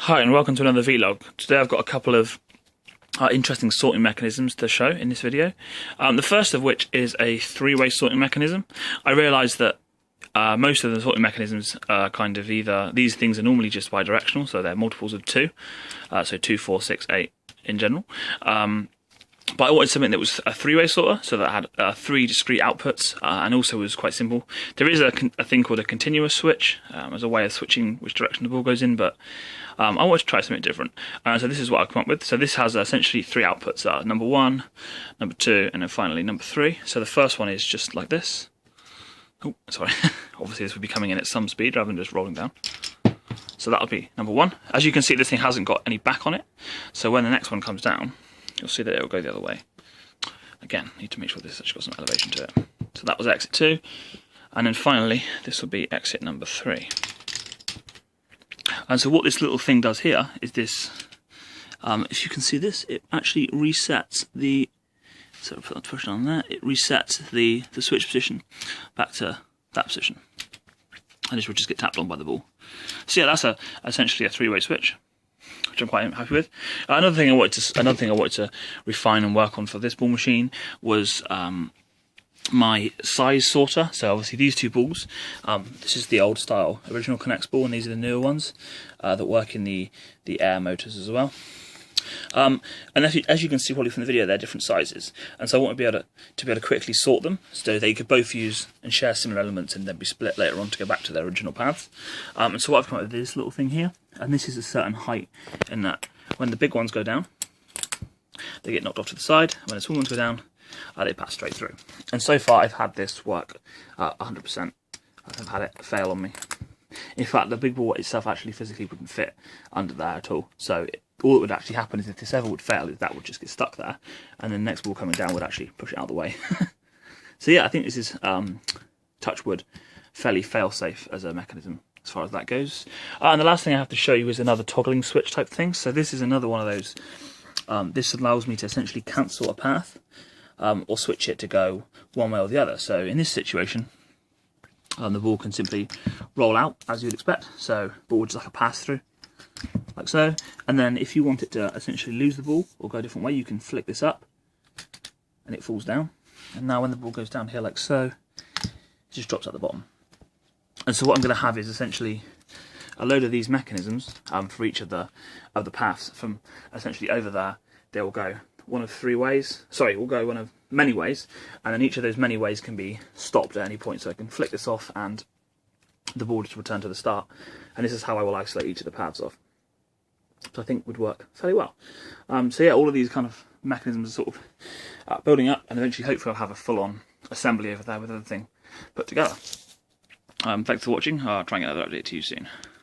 Hi and welcome to another vlog. Today I've got a couple of interesting sorting mechanisms to show in this video. The first of which is a three-way sorting mechanism. I realised that most of the sorting mechanisms are kind of either, these things are normally just bi-directional, so they're multiples of 2, so 2, 4, 6, 8 in general. But I wanted something that was a three-way sorter, so that had 3 discrete outputs, and also was quite simple. There is a thing called a continuous switch, as a way of switching which direction the ball goes in, but I wanted to try something different. So this is what I've come up with. So this has essentially 3 outputs, number 1, number 2, and then finally number 3. So the first one is just like this. Oh, sorry. Obviously this would be coming in at some speed rather than just rolling down. So that'll be number 1. As you can see, this thing hasn't got any back on it, so when the next one comes down, you'll see that it will go the other way. Again, need to make sure this has got some elevation to it. So that was exit 2, and then finally this will be exit number 3. And so what this little thing does here is this, if you can see this, it actually resets the, so put that push on there, it resets the switch position back to that position. And this will just get tapped on by the ball. So yeah, that's essentially a three-way switch, which I'm quite happy with. Another thing I wanted to refine and work on for this ball machine was my size sorter. So obviously these two balls, this is the old style original Knex ball, and these are the newer ones that work in the air motors as well. And as you can see probably from the video, they're different sizes, and so I want to be able to quickly sort them so they could both use and share similar elements and then be split later on to go back to their original paths. And so what I've come up with is this little thing here, and this is a certain height in that when the big ones go down, they get knocked off to the side, and when the small ones go down, they pass straight through. And so far I've had this work 100%. I've had it fail on me. In fact, the big ball itself actually physically wouldn't fit under there at all. So all that would actually happen is if this ever would fail, is that would just get stuck there, and the next ball coming down would actually push it out of the way. So yeah, I think this is, touch wood, fairly fail-safe as a mechanism as far as that goes. And the last thing I have to show you is another toggling switch type thing. So this is another one of those. This allows me to essentially cancel a path, or switch it to go one way or the other. So in this situation, the ball can simply roll out as you'd expect. So ball just like a pass through, like so. And then if you want it to essentially lose the ball or go a different way, you can flick this up and it falls down. And now when the ball goes down here like so, it just drops at the bottom. And so what I'm going to have is essentially a load of these mechanisms for each of the paths. From essentially over there, they will go one of 3 ways. Sorry, we'll go one of many ways, and then each of those many ways can be stopped at any point. So I can flick this off and the ball just return to the start. And this is how I will isolate each of the paths off. So I think would work fairly well. So yeah, all of these kind of mechanisms are sort of building up, and eventually hopefully I'll have a full-on assembly over there with everything put together. Thanks for watching. I'll try and get another update to you soon.